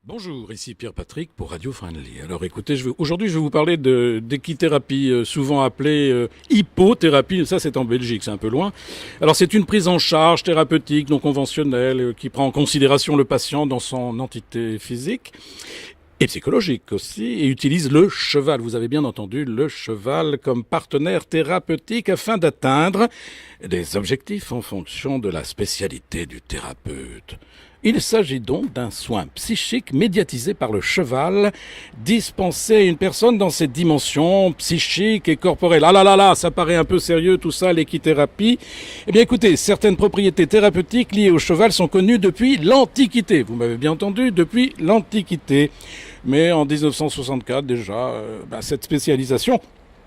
Bonjour, ici Pierre Patrick pour Radio Friendly. Alors écoutez, aujourd'hui je vais vous parler d'équithérapie, souvent appelée hypothérapie. Ça c'est en Belgique, c'est un peu loin. Alors c'est une prise en charge thérapeutique non conventionnelle qui prend en considération le patient dans son entité physique et psychologique aussi, et utilise le cheval, vous avez bien entendu, le cheval comme partenaire thérapeutique afin d'atteindre des objectifs en fonction de la spécialité du thérapeute. Il s'agit donc d'un soin psychique médiatisé par le cheval, dispensé à une personne dans ses dimensions psychiques et corporelles. Ah là là là, ça paraît un peu sérieux tout ça, l'équithérapie. Eh bien écoutez, certaines propriétés thérapeutiques liées au cheval sont connues depuis l'Antiquité. Vous m'avez bien entendu, depuis l'Antiquité. Mais en 1964 déjà, cette spécialisation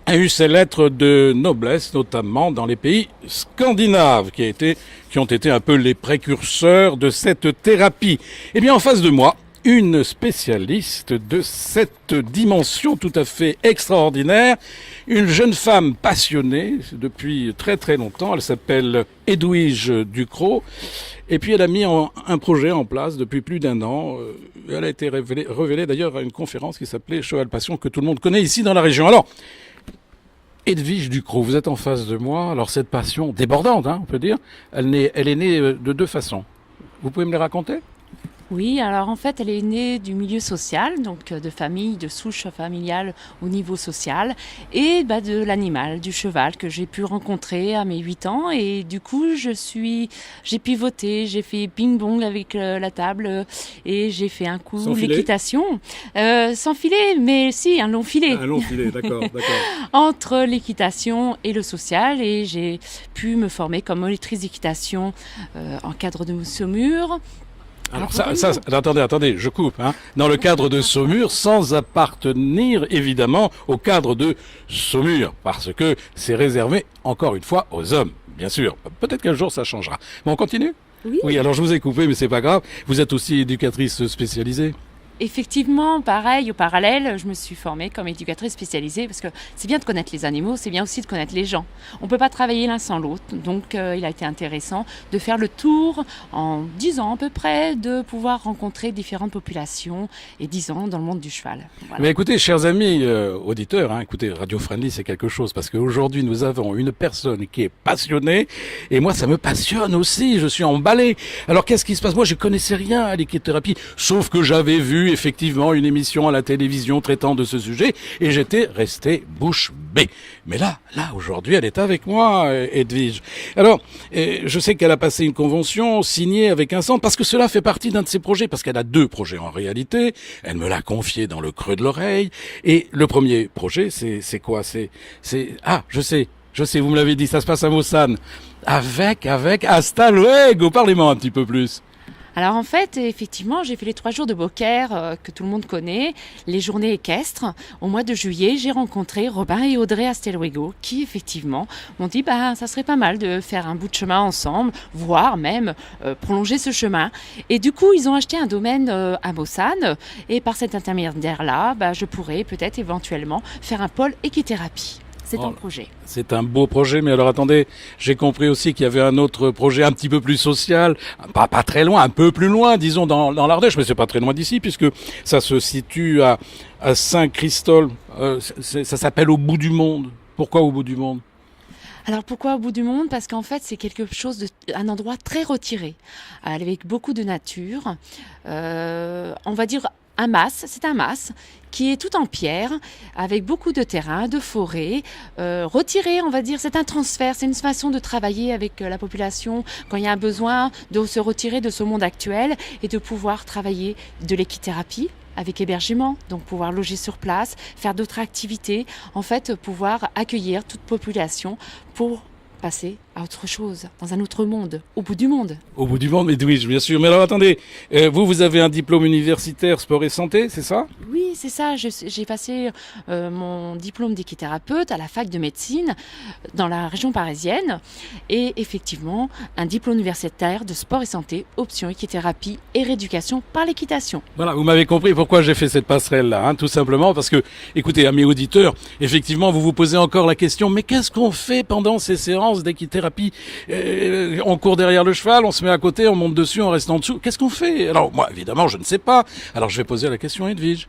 a eu ses lettres de noblesse, notamment dans les pays scandinaves, qui ont été un peu les précurseurs de cette thérapie. Eh bien, en face de moi, une spécialiste de cette dimension tout à fait extraordinaire, une jeune femme passionnée depuis très très longtemps. Elle s'appelle Edwige Ducrot. Et puis elle a mis un projet en place depuis plus d'un an. Elle a été révélée d'ailleurs à une conférence qui s'appelait Cheval Passion, que tout le monde connaît ici dans la région. Alors, Edwige Ducrot, vous êtes en face de moi. Alors cette passion débordante, on peut dire, elle est née de deux façons. Vous pouvez me les raconter ? Oui, alors en fait, elle est née du milieu social, donc de famille, de souche familiale au niveau social, et de l'animal, du cheval que j'ai pu rencontrer à mes 8 ans. Et du coup, j'ai pivoté, j'ai fait ping-pong avec la table, et j'ai fait un coup l'équitation. Sans filet, mais si, un long filet. Un long filet, d'accord. Entre l'équitation et le social, et j'ai pu me former comme monitrice d'équitation en cadre de Saumur. Alors attendez, je coupe. Dans le cadre de Saumur, sans appartenir évidemment au cadre de Saumur, parce que c'est réservé, encore une fois, aux hommes, bien sûr. Peut-être qu'un jour ça changera. Mais on continue ? Oui, alors je vous ai coupé, mais c'est pas grave. Vous êtes aussi éducatrice spécialisée ? Effectivement, pareil, au parallèle, je me suis formée comme éducatrice spécialisée parce que c'est bien de connaître les animaux, c'est bien aussi de connaître les gens. On ne peut pas travailler l'un sans l'autre, donc il a été intéressant de faire le tour en 10 ans à peu près, de pouvoir rencontrer différentes populations et 10 ans dans le monde du cheval. Voilà. Mais écoutez, chers amis auditeurs, écoutez, Radio Friendly c'est quelque chose parce qu'aujourd'hui nous avons une personne qui est passionnée et moi ça me passionne aussi, je suis emballé. Alors qu'est-ce qui se passe ? Moi je connaissais rien à l'équithérapie, sauf que j'avais vu effectivement une émission à la télévision traitant de ce sujet et j'étais resté bouche bée. Mais là aujourd'hui elle est avec moi, Edwige. Alors je sais qu'elle a passé une convention signée avec un centre parce que cela fait partie d'un de ses projets, parce qu'elle a 2 projets en réalité. Elle me l'a confié dans le creux de l'oreille. Et le premier projet c'est quoi ? Je sais, vous me l'avez dit, ça se passe à Mossane avec Hasta Luego. Parlez-moi un petit peu plus. Alors en fait, effectivement, j'ai fait les 3 jours de Beaucaire que tout le monde connaît, les journées équestres. Au mois de juillet, j'ai rencontré Robin et Audrey Astelwego qui effectivement m'ont dit ça serait pas mal de faire un bout de chemin ensemble, voire même prolonger ce chemin. Et du coup, ils ont acheté un domaine à Mossane et par cet intermédiaire-là, je pourrais peut-être éventuellement faire un pôle équithérapie. C'est un projet. C'est un beau projet, mais alors attendez, j'ai compris aussi qu'il y avait un autre projet un petit peu plus social, pas très loin, un peu plus loin, disons dans l'Ardèche, mais c'est pas très loin d'ici, puisque ça se situe à Saint-Christol. Ça s'appelle Au bout du monde. Pourquoi Au bout du monde ? Alors pourquoi au bout du monde ? Parce qu'en fait c'est quelque chose un endroit très retiré, avec beaucoup de nature. On va dire c'est un mas qui est tout en pierre, avec beaucoup de terrain, de forêt, retiré, on va dire, c'est un transfert, c'est une façon de travailler avec la population quand il y a un besoin de se retirer de ce monde actuel et de pouvoir travailler de l'équithérapie avec hébergement, donc pouvoir loger sur place, faire d'autres activités, en fait pouvoir accueillir toute population pour passer à autre chose, dans un autre monde, au bout du monde. Au bout du monde, Edwige, bien sûr. Mais alors attendez, vous avez un diplôme universitaire sport et santé, c'est ça ? Oui, c'est ça. J'ai passé mon diplôme d'équithérapeute à la fac de médecine dans la région parisienne et effectivement un diplôme universitaire de sport et santé, option équithérapie et rééducation par l'équitation. Voilà, vous m'avez compris pourquoi j'ai fait cette passerelle-là, tout simplement parce que, écoutez, amis auditeurs, effectivement, vous vous posez encore la question, mais qu'est-ce qu'on fait pendant ces séances d'équithérapie ? thérapie. On court derrière le cheval, on se met à côté, on monte dessus, on reste en dessous. Qu'est-ce qu'on fait? Alors moi, évidemment, je ne sais pas. Alors je vais poser la question à Edwige.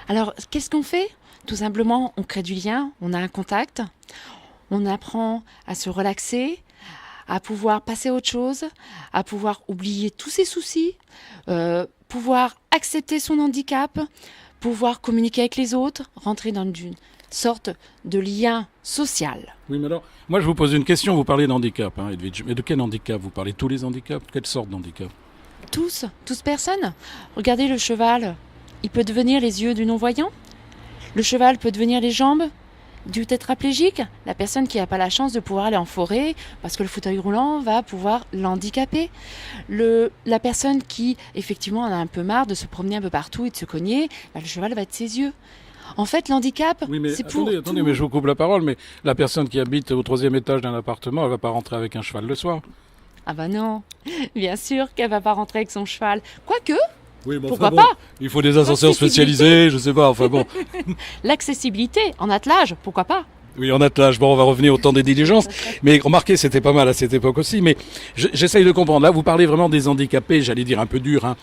Alors, qu'est-ce qu'on fait? Tout simplement, on crée du lien, on a un contact, on apprend à se relaxer, à pouvoir passer à autre chose, à pouvoir oublier tous ses soucis, pouvoir accepter son handicap, pouvoir communiquer avec les autres, rentrer dans une sorte de lien social. Oui, mais alors, moi je vous pose une question, vous parlez d'handicap, hein, Edwige. Mais de quel handicap? Vous parlez tous les handicaps? Quelle sorte d'handicap? Tous personnes. Regardez le cheval, il peut devenir les yeux du non-voyant. Le cheval peut devenir les jambes du tétraplégique. La personne qui n'a pas la chance de pouvoir aller en forêt parce que le fauteuil roulant va pouvoir l'handicaper. La personne qui, effectivement, en a un peu marre de se promener un peu partout et de se cogner, le cheval va être ses yeux. En fait, l'handicap, oui, mais c'est pour attendez, mais je vous coupe la parole, mais la personne qui habite au 3e étage d'un appartement, elle va pas rentrer avec un cheval le soir. Ah bah non, bien sûr qu'elle va pas rentrer avec son cheval. Quoique, oui, bon, pourquoi pas? Il faut des ascenseurs spécialisés, je sais pas, enfin bon. L'accessibilité en attelage, pourquoi pas? Oui, en attelage. Bon, on va revenir au temps des diligences. Mais remarquez, c'était pas mal à cette époque aussi. Mais j'essaye de comprendre. Là, vous parlez vraiment des handicapés, j'allais dire un peu durs, hein,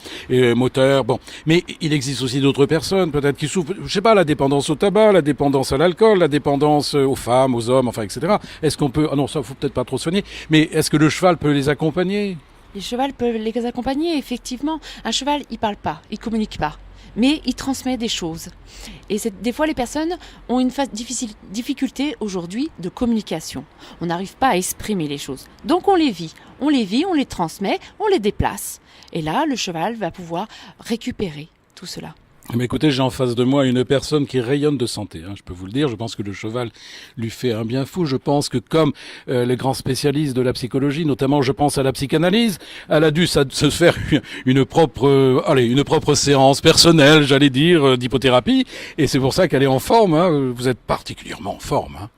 moteurs. Bon, mais il existe aussi d'autres personnes, peut-être qui souffrent, je sais pas, la dépendance au tabac, la dépendance à l'alcool, la dépendance aux femmes, aux hommes, enfin, etc. Est-ce qu'on peut, ah non, ça faut peut-être pas trop soigner. Mais est-ce que le cheval peut les accompagner? Les chevals peuvent les accompagner, effectivement. Un cheval, il parle pas, il communique pas, mais il transmet des choses. Et des fois, les personnes ont une difficulté aujourd'hui de communication. On n'arrive pas à exprimer les choses. Donc on les vit, on les transmet, on les déplace. Et là, le cheval va pouvoir récupérer tout cela. Mais écoutez, j'ai en face de moi une personne qui rayonne de santé, hein, je peux vous le dire. Je pense que le cheval lui fait un bien fou. Je pense que comme les grands spécialistes de la psychologie, notamment je pense à la psychanalyse, elle a dû se faire une propre séance personnelle, j'allais dire, d'hypothérapie. Et c'est pour ça qu'elle est en forme. Hein. Vous êtes particulièrement en forme. Hein.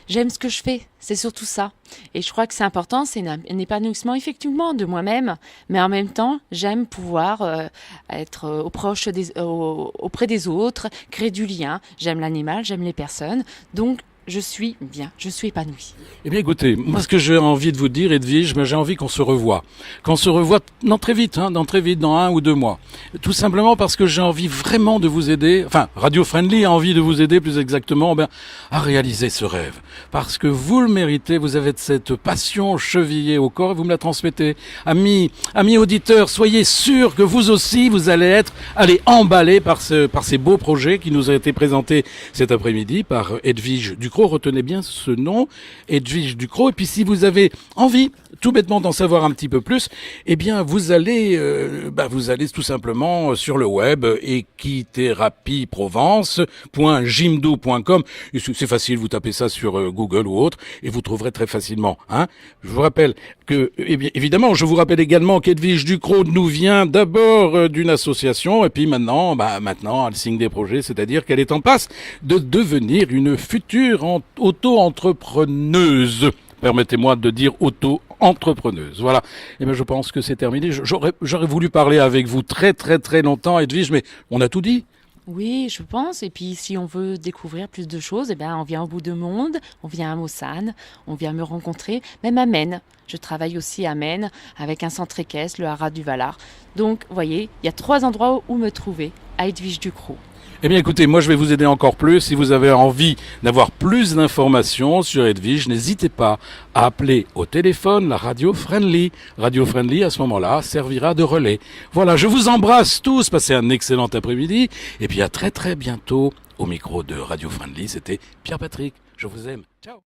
J'aime ce que je fais, c'est surtout ça. Et je crois que c'est important, c'est un épanouissement effectivement de moi-même, mais en même temps, j'aime pouvoir être auprès des autres, créer du lien. J'aime l'animal, j'aime les personnes, donc je suis bien, je suis épanouie. Eh bien écoutez, moi ce que j'ai envie de vous dire, Edwige, j'ai envie qu'on se revoie. Qu'on se revoie dans très vite, dans 1 ou 2 mois. Tout simplement parce que j'ai envie vraiment de vous aider, enfin Radio Friendly a envie de vous aider plus exactement à réaliser ce rêve. Parce que vous le méritez, vous avez cette passion chevillée au corps et vous me la transmettez. Amis auditeurs, soyez sûrs que vous aussi, vous allez être emballés par ces beaux projets qui nous ont été présentés cet après-midi par Edwige Ducrot. Retenez bien ce nom, Edwige Ducrot. Et puis si vous avez envie, tout bêtement, d'en savoir un petit peu plus, eh bien vous allez tout simplement sur le web equitherapieprovence.jimdo.com. C'est facile, vous tapez ça sur Google ou autre et vous trouverez très facilement. Hein. Je vous rappelle que, évidemment, je vous rappelle également qu'Edwige Ducrot nous vient d'abord d'une association et puis maintenant, elle signe des projets, c'est-à-dire qu'elle est en passe de devenir une future auto-entrepreneuse. Permettez-moi de dire auto-entrepreneuse. Voilà. Et bien, je pense que c'est terminé. J'aurais voulu parler avec vous très, très, très longtemps, Edwige, mais on a tout dit. Oui, je pense. Et puis, si on veut découvrir plus de choses, on vient au bout de monde, on vient à Mossane, on vient me rencontrer, même à Maine. Je travaille aussi à Maine avec un centre équestre, le Haras du Valar. Donc, vous voyez, il y a 3 endroits où me trouver, à Edwige Ducrot. Eh bien écoutez, moi je vais vous aider encore plus. Si vous avez envie d'avoir plus d'informations sur Edwige, n'hésitez pas à appeler au téléphone la Radio Friendly. Radio Friendly, à ce moment-là, servira de relais. Voilà, je vous embrasse tous, passez un excellent après-midi. Et puis à très très bientôt au micro de Radio Friendly. C'était Pierre Patrick, je vous aime. Ciao.